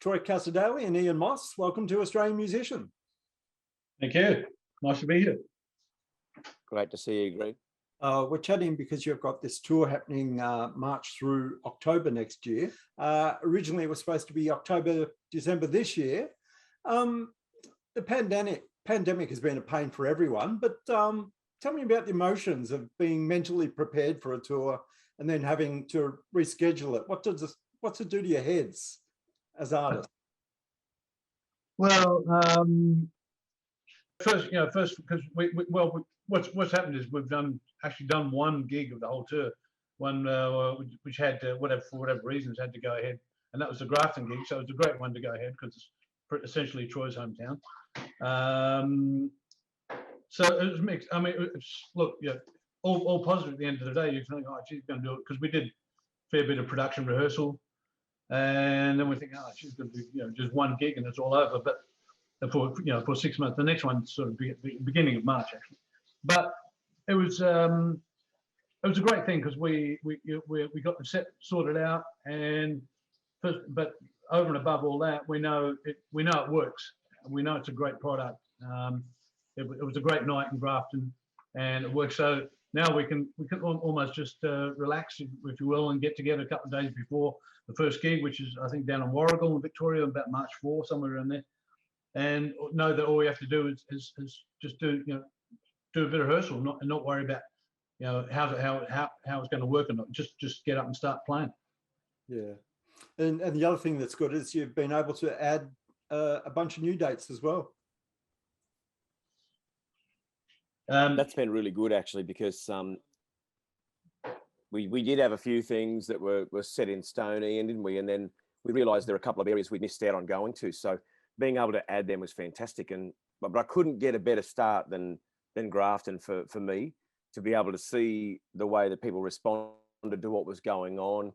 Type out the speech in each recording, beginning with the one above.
Troy Cassar-Daley and Ian Moss. Welcome to Australian Musician. Thank you. Nice to be here. Great to see you, Greg. We're chatting because you've got this tour happening March through October next year. Originally, it was supposed to be October, December this year. The pandemic has been a pain for everyone, but tell me about the emotions of being mentally prepared for a tour and then having to reschedule it. What's it do to your heads as artists? Well, first because what's happened is we've actually done one gig of the whole tour, one which had for whatever reasons had to go ahead, and that was the Grafton gig. So it was a great one to go ahead because it's essentially Troy's hometown. So it was mixed. I mean, all positive at the end of the day. You think, oh, she's going to do it, because we did a fair bit of production rehearsal, and then we think, oh, she's going to do just one gig and it's all over. But for 6 months, the next one sort of beginning of March actually. But it was a great thing because we got the set sorted out, but over and above all that, we know it works. We know it's a great product. It was a great night in Grafton, and it works. So now we can almost just relax, if you will, and get together a couple of days before the first gig, which is I think down in Warragul in Victoria, about March 4, somewhere around there, and know that all we have to do is just do a bit of rehearsal, and not worry about how it's going to work, and just get up and start playing. Yeah, and the other thing that's good is you've been able to add a bunch of new dates as well. That's been really good actually, because we did have a few things that were set in stone, Ian, didn't we? And then we realised there are a couple of areas we missed out on going to. So being able to add them was fantastic. But I couldn't get a better start than Grafton for me, to be able to see the way that people responded to what was going on.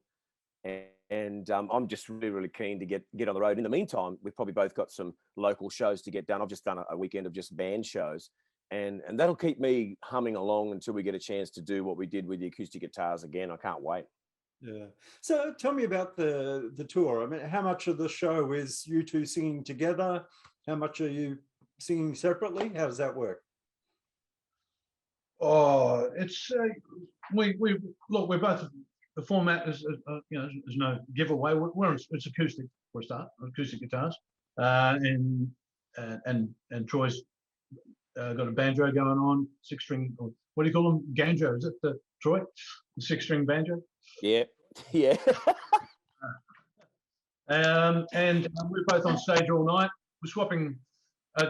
And I'm just really keen to get on the road. In the meantime, we've probably both got some local shows to get done. I've just done a weekend of just band shows. And that'll keep me humming along until we get a chance to do what we did with the acoustic guitars again. I can't wait. Yeah. So tell me about the tour. I mean, how much of the show is you two singing together? How much are you singing separately? How does that work? Oh, it's we're both, the format is there's no giveaway. It's acoustic for a start, acoustic guitars, and Troy's got a banjo going on, 6-string, or what do you call them? Ganjo, is it, Troy? The 6-string banjo? Yeah, yeah. And we're both on stage all night. We're swapping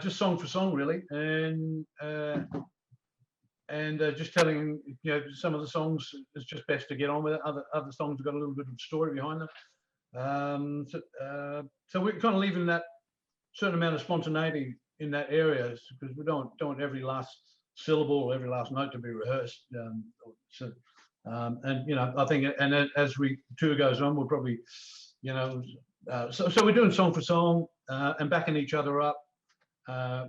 just song for song, really, and just telling some of the songs is just best to get on with it. Other songs have got a little bit of story behind them. So we're kind of leaving that certain amount of spontaneity in that area, because we don't want every last syllable or every last note to be rehearsed. And I think, and as tour goes on, we'll probably, so we're doing song for song and backing each other up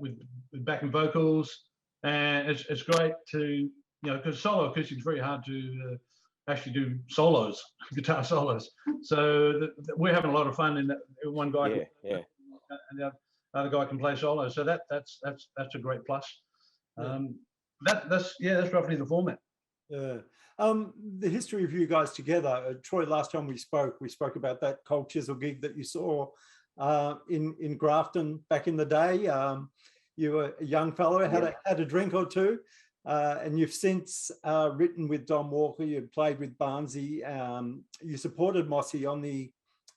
with backing vocals, and it's great to because solo acoustic is very hard to actually do solos, guitar solos. So we're having a lot of fun in that. One guy, and the other guy can play solo, so that's a great plus. That's roughly the format. Yeah. The history of you guys together, Troy. Last time we spoke about that Cold Chisel gig that you saw in Grafton back in the day. You were a young fellow, had a drink or two, and you've since written with Don Walker. You played with Barnsey. You supported Mossy on the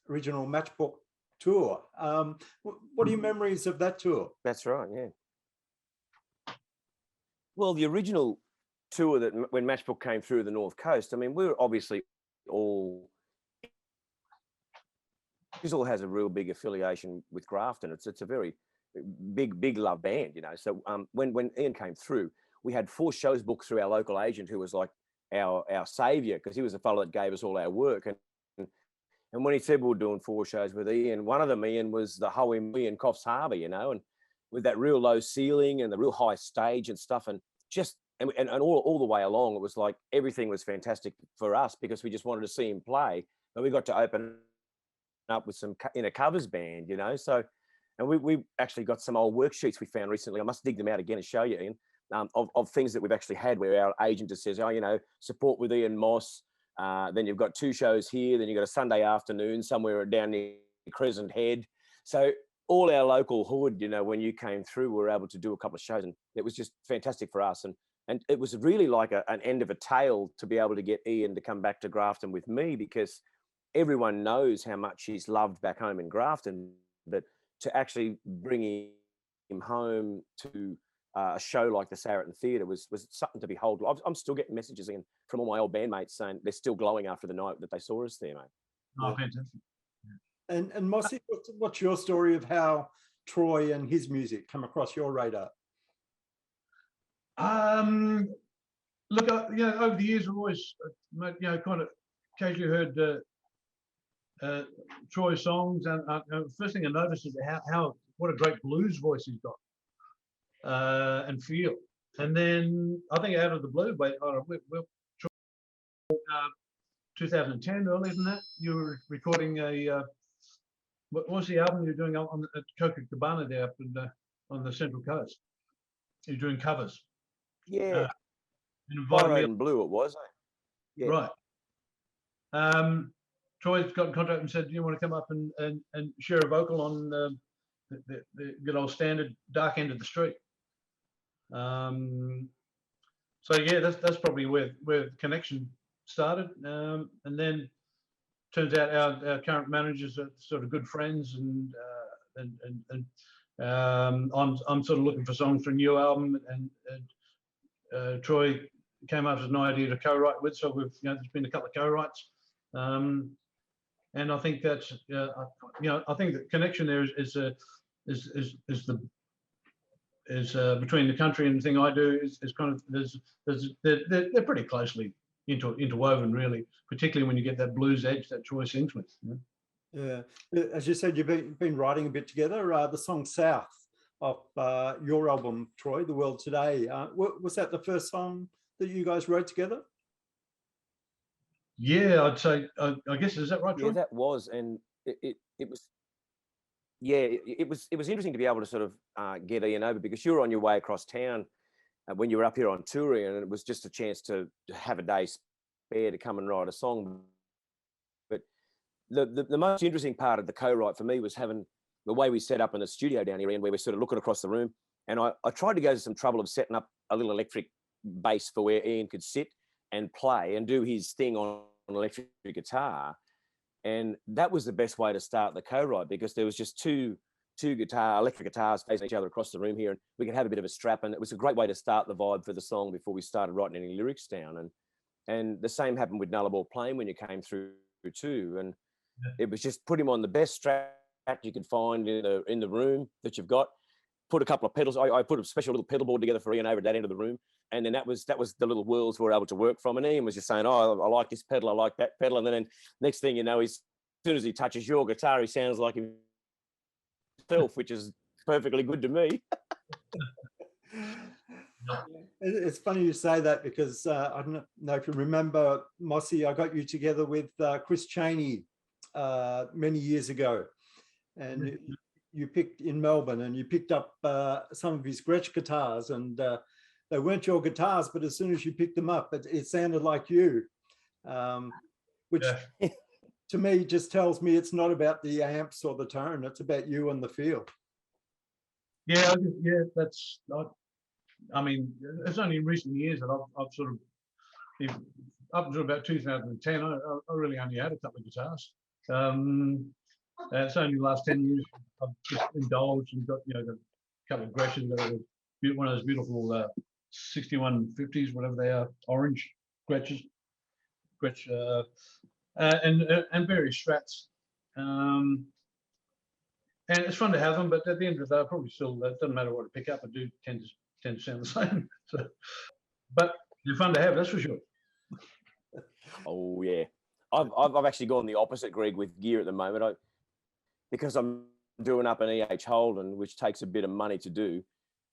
original Matchbook tour. What are your memories of that tour? That's right, yeah. Well, the original tour that when Matchbook came through the North Coast, I mean, we were obviously all... Chisel has a real big affiliation with Grafton. It's a very big love band, So when Ian came through, we had 4 shows booked through our local agent, who was like our saviour, because he was the fellow that gave us all our work. And when he said we were doing 4 shows with Ian, one of them, Ian, was the Hoey in Coffs Harbour, and with that real low ceiling and the real high stage and stuff, and all the way along, it was like everything was fantastic for us, because we just wanted to see him play. But we got to open up with in a covers band, you know. So, and we actually got some old worksheets we found recently. I must dig them out again and show you, Ian, of things that we've actually had where our agent just says, oh, you know, support with Ian Moss. Then you've got 2 shows here. Then you've got a Sunday afternoon somewhere down near Crescent Head. So all our local hood, you know, when you came through, we were able to do a couple of shows, and it was just fantastic for us. And it was really like an end of a tale to be able to get Ian to come back to Grafton with me, because everyone knows how much he's loved back home in Grafton, but to actually bring him home to a show like the Saracen Theatre was something to behold. I'm still getting messages in from all my old bandmates saying they're still glowing after the night that they saw us there, mate. Oh, fantastic. And Mossy, what's your story of how Troy and his music come across your radar? Look, you know, over the years, I've always, you know, kind of occasionally heard Troy songs, and first thing I noticed is what a great blues voice he's got, and feel. And then I think out of the blue, but 2010, earlier than that, you were recording what was the album you were doing at Copacabana there up on the Central Coast? You're doing covers. Yeah. Fire and Blue it was, eh? Yeah. Right. Troy's got in contact and said, do you want to come up and share a vocal on the good old standard Dark End of the Street? So yeah, that's probably where the connection started. And then turns out our current managers are sort of good friends, and I'm sort of looking for songs for a new album, and Troy came up with an idea to co-write with, so we've, you know, there's been a couple of co-writes, and I think that's, you know, I think the connection there is between the country and the thing I do is kind of they're pretty closely interwoven, really, particularly when you get that blues edge that Troy sings with. You know? Yeah, as you said, you've been writing a bit together. The song South of your album, Troy, The World Today. Was that the first song that you guys wrote together? Yeah, I'd say, I guess, is that right, Troy? Yeah, that was, and it was. Yeah, it was interesting to be able to sort of get Ian over, because you were on your way across town when you were up here on touring, and it was just a chance to have a day spare to come and write a song. But the most interesting part of the co-write for me was having the way we set up in the studio down here, Ian, where we're sort of looking across the room. And I tried to go to some trouble of setting up a little electric bass for where Ian could sit and play and do his thing on an electric guitar. And that was the best way to start the co-write, because there was just two electric guitars facing each other across the room here, and we could have a bit of a strap, and it was a great way to start the vibe for the song before we started writing any lyrics down. And the same happened with Nullarbor Plain when you came through too. And it was just put him on the best Strat you could find in the room that you've got. Put a couple of pedals. I put a special little pedal board together for Ian over at that end of the room, and then that was the little worlds we were able to work from. And Ian was just saying, "Oh, I like this pedal, I like that pedal," and then next thing you know, as soon as he touches your guitar, he sounds like himself, which is perfectly good to me. It's funny you say that, because I don't know if you remember, Mossy, I got you together with Chris Cheney many years ago, and you picked in Melbourne, and you picked up some of his Gretsch guitars, and they weren't your guitars, but as soon as you picked them up, it sounded like you, which to me just tells me it's not about the amps or the tone, it's about you and the feel. Yeah, that's not, I mean, it's only in recent years that I've sort of, up until about 2010, I really only had a couple of guitars. It's only the last 10 years I've just indulged and got, you know, a couple of Gretches, one of those beautiful 6150s, whatever they are, orange Gretsch, and various Strats. And it's fun to have them, but at the end of the day, I probably still, it doesn't matter what I pick up, I do tend to sound the same. So, but they're fun to have, that's for sure. Oh yeah, I've actually gone the opposite, Greg, with gear at the moment. Because I'm doing up an EH Holden, which takes a bit of money to do,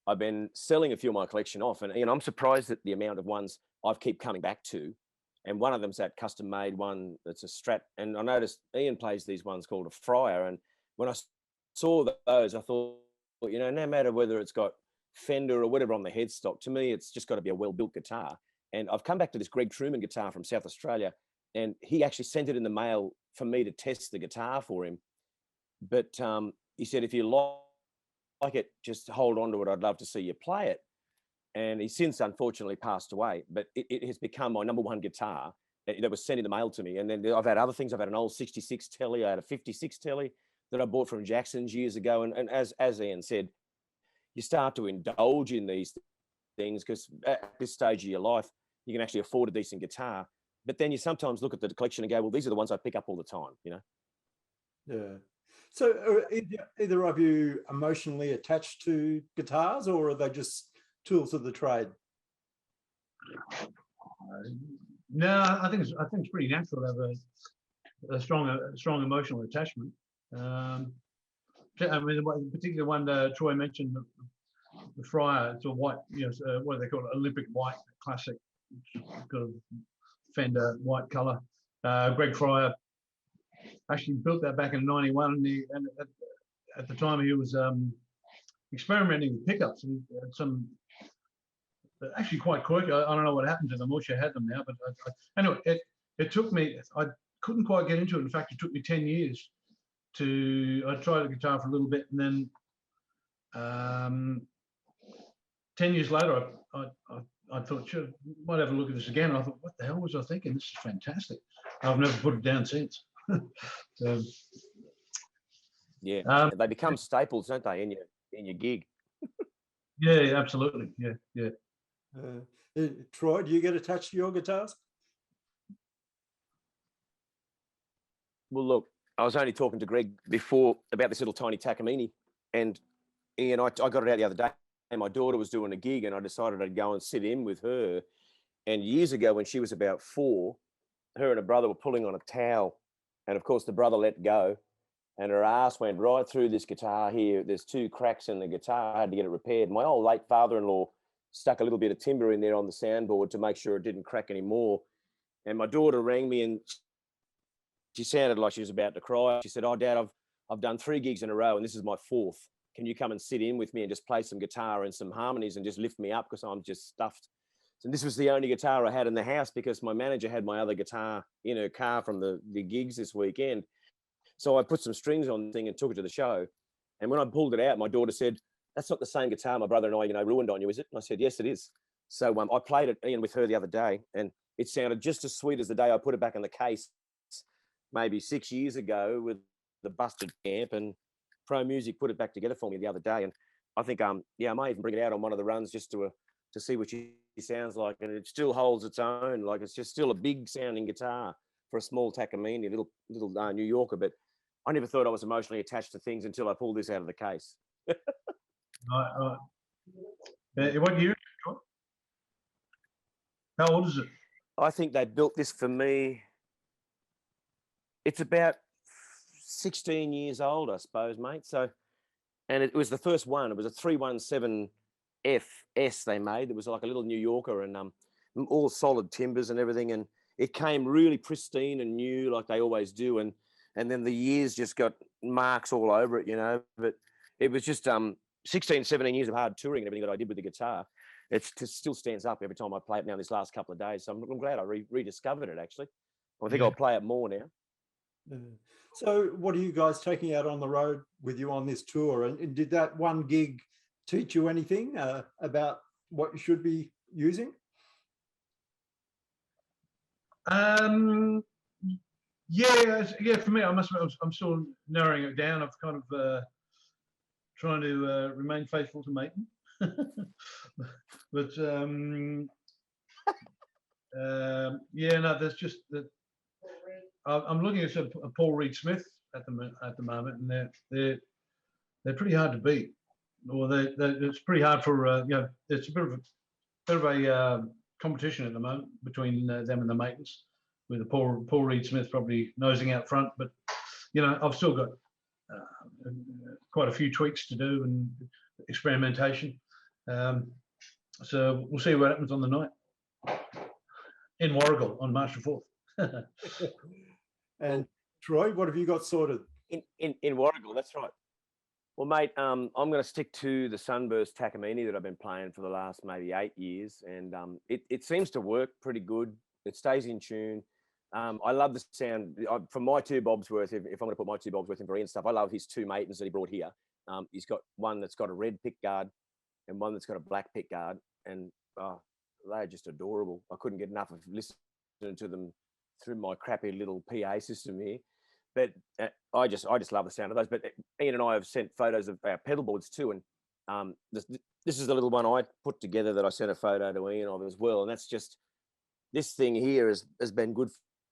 I've been selling a few of my collection off, and I'm surprised at the amount of ones I keep coming back to. and one of them's that custom made one that's a Strat. And I noticed Ian plays these ones called a Friar. And when I saw those, I thought, you know, no matter whether it's got Fender or whatever on the headstock, to me, it's just got to be a well-built guitar. And I've come back to this Greg Truman guitar from South Australia, and he actually sent it in the mail for me to test the guitar for him. But he said, if you like it, just hold on to it. I'd love to see you play it. And he's since unfortunately passed away, but it has become my #1 guitar that was sent in the mail to me. And then I've had other things. I've had an old 66 Telly, I had a 56 Telly that I bought from Jackson's years ago. And as Ian said, you start to indulge in these things because at this stage of your life, you can actually afford a decent guitar. But then you sometimes look at the collection and go, well, these are the ones I pick up all the time, you know? Yeah. So are either of you emotionally attached to guitars, or are they just tools of the trade? No, I think it's pretty natural to have a strong emotional attachment. I mean, the particular one Troy mentioned, the Friar, it's a white, you know, what do they call it? Olympic white, classic, kind of Fender white color. Greg Fryer actually built that back in '91, and at the time he was experimenting with pickups, and he had some actually quite quirky. I don't know what happened to them. I wish I had them now, but anyway, it took me. I couldn't quite get into it. In fact, it took me 10 years I tried the guitar for a little bit, and then 10 years later, I thought, sure, might have a look at this again. And I thought, what the hell was I thinking? This is fantastic. I've never put it down since. So, yeah, they become staples, don't they, in your gig? Yeah, absolutely. Yeah. Troy, do you get attached to your guitars? Well, look, I was only talking to Greg before about this little tiny Takamine, and Ian, I got it out the other day, and my daughter was doing a gig, and I decided I'd go and sit in with her. And years ago, when she was about 4, her and her brother were pulling on a towel, and of course the brother let go, and her ass went right through this guitar here. There's 2 cracks in the guitar. I had to get it repaired. My old late father-in-law stuck a little bit of timber in there on the soundboard to make sure it didn't crack anymore. And my daughter rang me, and she sounded like she was about to cry. She said, "Oh, Dad, I've done 3 gigs in a row, and this is my 4th. Can you come and sit in with me and just play some guitar and some harmonies and just lift me up because I'm just stuffed?" And this was the only guitar I had in the house because my manager had my other guitar in her car from the gigs this weekend. So I put some strings on the thing and took it to the show. And when I pulled it out, my daughter said, "That's not the same guitar my brother and I, ruined on you, is it?" And I said, "Yes, it is." So I played it, Ian, with her the other day, and it sounded just as sweet as the day I put it back in the case maybe 6 years ago with the busted amp, and Pro Music put it back together for me the other day. And I think, I might even bring it out on one of the runs just to see what she sounds like. And it still holds its own. Like, it's just still a big sounding guitar for a small Takamine, little New Yorker. But I never thought I was emotionally attached to things until I pulled this out of the case. What year? How old is it? I think they built this for me. It's about 16 years old, I suppose, mate. So, and it was the first one. It was a 317 FS they made. It was like a little New Yorker, and all solid timbers and everything. And it came really pristine and new, like they always do. And then the years just got marks all over it, But it was just 16, 17 years of hard touring and everything that I did with the guitar. It still stands up every time I play it now this last couple of days. So I'm glad I rediscovered it, actually. I think I'll play it more now. So what are you guys taking out on the road with you on this tour? And did that one gig teach you anything about what you should be using? Yeah, for me, I'm still narrowing it down. I've kind of trying to remain faithful to Maiden. But there's just that. I'm looking at a Paul Reed Smith at the moment, and they're pretty hard to beat. Or it's pretty hard for it's a bit of a competition at the moment between them and the Maidens, with the Paul Reed Smith probably nosing out front. But I've still got quite a few tweaks to do and experimentation. So we'll see what happens on the night. in Warragul on March the 4th. And Troy, what have you got sorted? In Warragul, that's right. Well, mate, I'm going to stick to the Sunburst Takamine that I've been playing for the last maybe 8 years, and it seems to work pretty good. It stays in tune. I love the sound from my two bobs worth. If I'm going to put my two bobs worth in for Ian stuff, I love his two matins that he brought here. He's got one that's got a red pick guard and one that's got a black pick guard, and they're just adorable. I couldn't get enough of listening to them through my crappy little PA system here. But I just love the sound of those. But Ian and I have sent photos of our pedal boards too, and this is the little one I put together that I sent a photo to Ian of as well. And that's just, this thing here has been good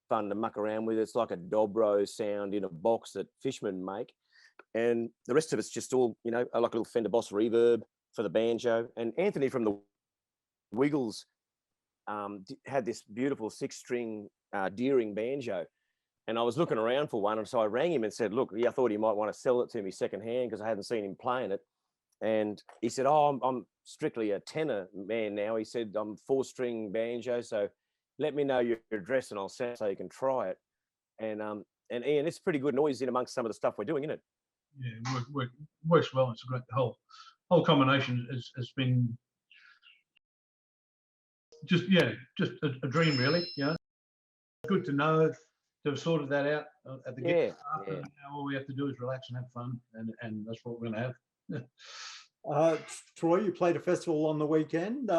fun to muck around with. It's like a dobro sound in a box that fishermen make, and the rest of it's just all, you know, like a little Fender Boss reverb for the banjo. And Anthony from the Wiggles had this beautiful 6-string Deering banjo. And I was looking around for one, and so I rang him and said, look, I thought he might want to sell it to me secondhand because I hadn't seen him playing it. And he said, oh, I'm strictly a tenor man now. He said, I'm 4-string banjo, so let me know your address and I'll send it so you can try it. And Ian, it's pretty good noise in amongst some of the stuff we're doing, isn't it? Yeah, works well. It's a great, the whole combination has been just a dream, really. You know, good to know to have sorted that out at the get. Yeah. Now all we have to do is relax and have fun, and that's what we're going to have. Troy, you played a festival on the weekend.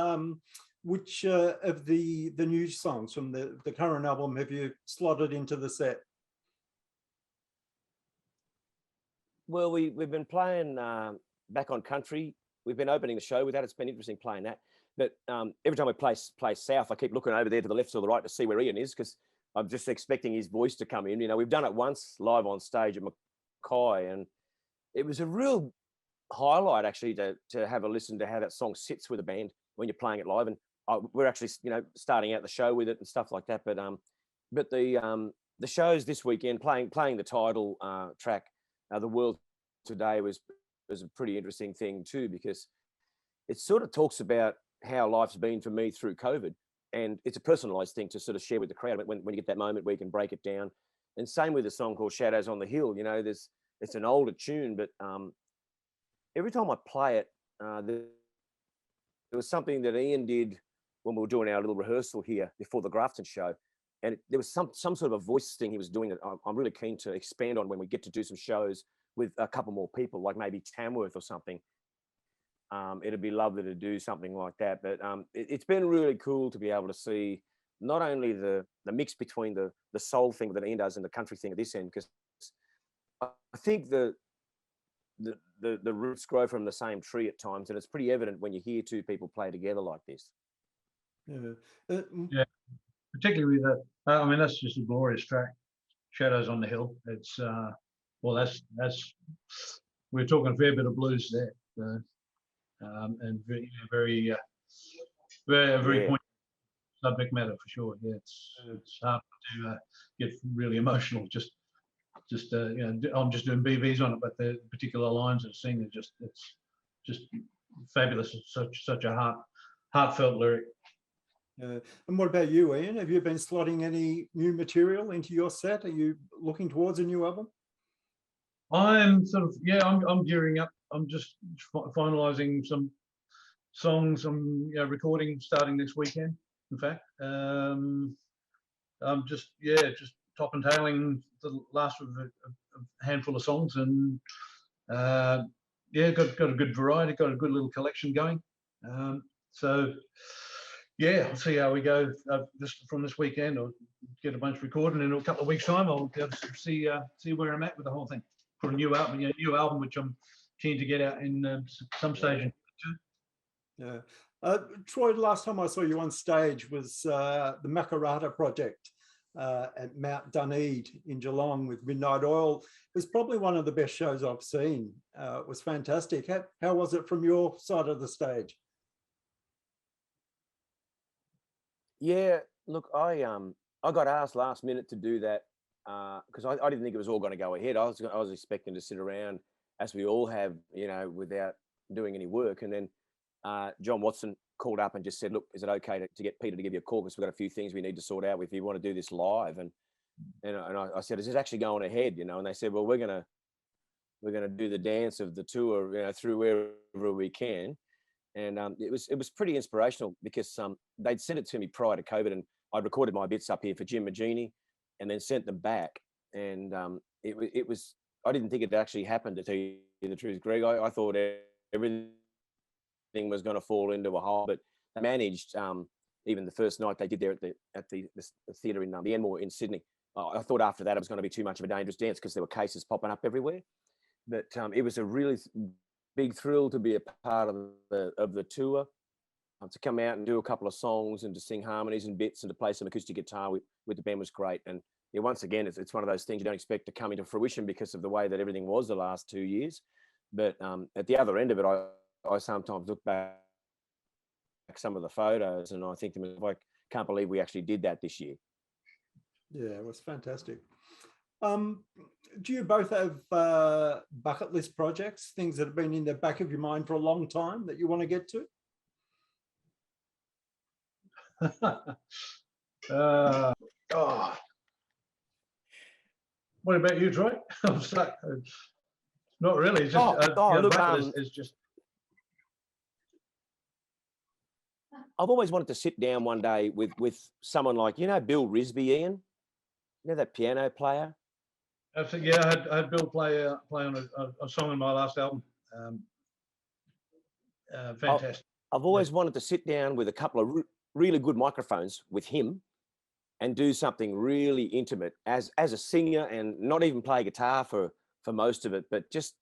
Which of the new songs from the current album have you slotted into the set? Well, we've been playing Back on Country. We've been opening the show with that. It's been interesting playing that. But every time we play South, I keep looking over there to the left or the right to see where Ian is, because I'm just expecting his voice to come in. You know, we've done it once live on stage at Mackay, and it was a real highlight actually to have a listen to how that song sits with a band when you're playing it live. And we're actually, you know, starting out the show with it and stuff like that. But the shows this weekend, playing the title track, The World Today, was a pretty interesting thing too, because it sort of talks about how life's been for me through COVID. And it's a personalized thing to sort of share with the crowd when you get that moment where you can break it down. And same with a song called Shadows on the Hill. You know, it's an older tune, but every time I play it, there was something that Ian did when we were doing our little rehearsal here before the Grafton show. And there was some sort of a voice thing he was doing that I'm really keen to expand on when we get to do some shows with a couple more people, like maybe Tamworth or something. It'd be lovely to do something like that. But it's been really cool to be able to see not only the mix between the soul thing that Ian does and the country thing at this end, because I think the roots grow from the same tree at times, and it's pretty evident when you hear two people play together like this. Yeah, particularly that. I mean, that's just a glorious track, Shadows on the Hill. It's well, that's we're talking a fair bit of blues there, and very poignant subject matter for sure. Yeah, it's hard to get really emotional. Just you know, I'm just doing BVs on it, but the particular lines that sing are it's just fabulous. It's such a heartfelt lyric. And what about you, Ian? Have you been slotting any new material into your set? Are you looking towards a new album? I'm sort of, yeah, I'm gearing up. I'm just finalising some songs. I'm recording starting next weekend. In fact, I'm just top and tailing the last of a handful of songs, and got a good variety, got a good little collection going. So yeah, I'll see how we go from this weekend. I'll get a bunch recorded, and in a couple of weeks' time, I'll be able to see where I'm at with the whole thing for a new album, which I'm keen to get out in some stage. Yeah. Troy, last time I saw you on stage was the Mackay project at Mount Dunedin in Geelong with Midnight Oil. It was probably one of the best shows I've seen. It was fantastic. How was it from your side of the stage? Yeah, look, I got asked last minute to do that because I didn't think it was all going to go ahead. I was expecting to sit around, as we all have, without doing any work. And then John Watson called up and just said, look, is it okay to get Peter to give you a call, because we've got a few things we need to sort out with you. Want to do this live? And I said, is this actually going ahead? You know, and they said, well, we're gonna do the dance of the tour, you know, through wherever we can. And it was pretty inspirational, because they'd sent it to me prior to COVID, and I'd recorded my bits up here for Jim Magini and then sent them back. And it was I didn't think it actually happened, to tell you the truth, Greg. I thought everything was going to fall into a hole, but they managed. Even the first night they did there at the theatre in the Enmore in Sydney, I thought after that it was going to be too much of a dangerous dance, because there were cases popping up everywhere. But it was a really big thrill to be a part of the tour, to come out and do a couple of songs and to sing harmonies and bits and to play some acoustic guitar with the band was great. And yeah, once again, it's one of those things you don't expect to come into fruition because of the way that everything was the last 2 years. But at the other end of it, I sometimes look back at some of the photos and I think to myself, I can't believe we actually did that this year. Yeah, it was fantastic. Do you both have bucket list projects, things that have been in the back of your mind for a long time that you want to get to? What about you, Troy? I'm stuck. Not really. It's just, look, it's just. I've always wanted to sit down one day with someone like, you know, Bill Risby, Ian. You know, that piano player. Yeah, I had Bill play on a song on my last album. Fantastic. I've always wanted to sit down with a couple of really good microphones with him and do something really intimate as a singer, and not even play guitar for most of it, but just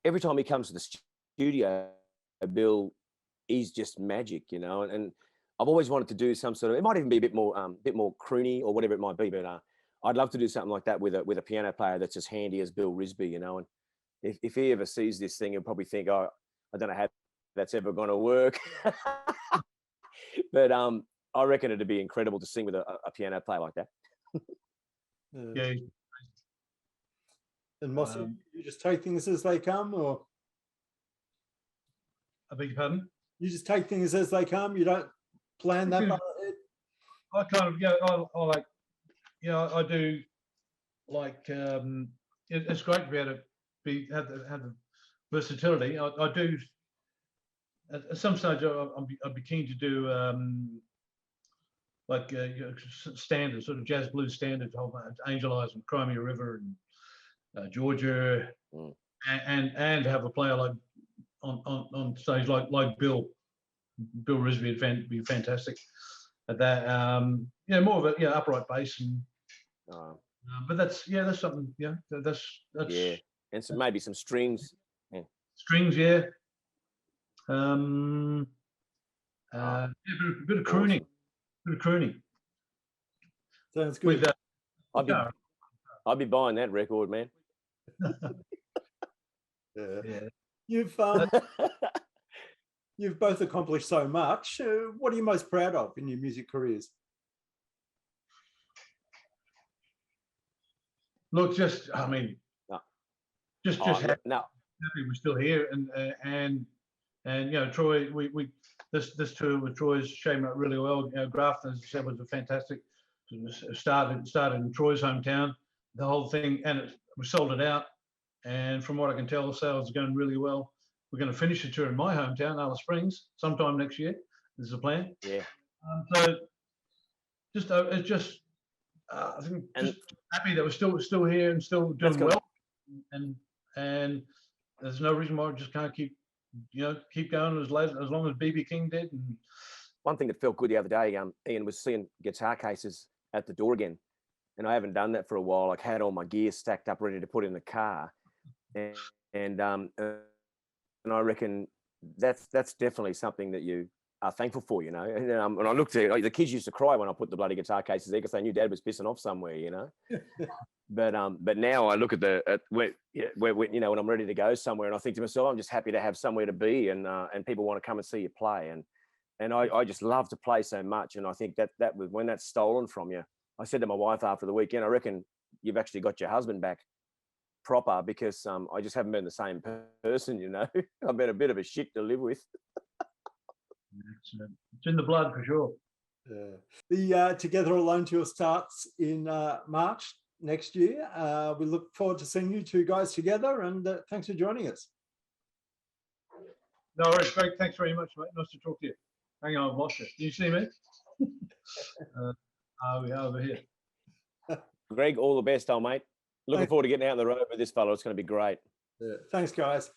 every time he comes to the studio, Bill, he's just magic, you know. And I've always wanted to do some sort of, it might even be a bit more croony or whatever it might be, but I'd love to do something like that with a piano player that's as handy as Bill Risby, you know. And if he ever sees this thing, he'll probably think, oh, I don't know how that's ever going to work. But I reckon it'd be incredible to sing with a piano player like that. Yeah. And Mossy, you just take things as they come, or? I beg your pardon? You just take things as they come. You don't plan that far ahead. I kind of, yeah, I like, you know, I do like. It's great to be able to have the versatility. I do. At some stage, I'd be keen to do like you know, standards, sort of jazz blues standards, Angel Eyes and Crimea River and Georgia, and have a player like on stage like Bill Risby would be fantastic at that. Yeah, more of a upright bass and. But that's something. Yeah, that's yeah, and maybe some strings. Yeah. Strings, yeah. A bit of crooning. Bit of crooning. Sounds good. I'd be buying that record, man. Yeah. You've both accomplished so much. What are you most proud of in your music careers? Look, just happy we're still here, and you know, Troy, we this tour with Troy's shaping up really well. You know, Grafton, as I said, was a fantastic. Started in Troy's hometown, the whole thing, and we sold it out. And from what I can tell, sales are going really well. We're going to finish the tour in my hometown, Alice Springs, sometime next year. This is the plan. Yeah. So it's just I think just happy that we're still here and still doing well, and there's no reason why we just can't keep going as long as BB King did. And one thing that felt good the other day, Ian, was seeing guitar cases at the door again, and I haven't done that for a while. Like, had all my gear stacked up ready to put in the car, and I reckon that's definitely something that you are thankful for, you know. And when I looked at it, the kids used to cry when I put the bloody guitar cases there because they knew Dad was pissing off somewhere, you know. But now I look at where you know, when I'm ready to go somewhere, and I think to myself, I'm just happy to have somewhere to be, and people want to come and see you play, and I just love to play so much, and I think that was when that's stolen from you. I said to my wife after the weekend, I reckon you've actually got your husband back proper, because I just haven't been the same person, you know. I've been a bit of a shit to live with. It's in the blood for sure. The Together Alone tour starts in March next year. We look forward to seeing you two guys together, and thanks for joining us. No worries, Greg. Thanks very much, mate. Nice to talk to you. Hang on, I've lost you. Do you see me? Over here. Greg, all the best, old mate. Looking forward to getting out on the road with this fellow. It's going to be great. Thanks, guys.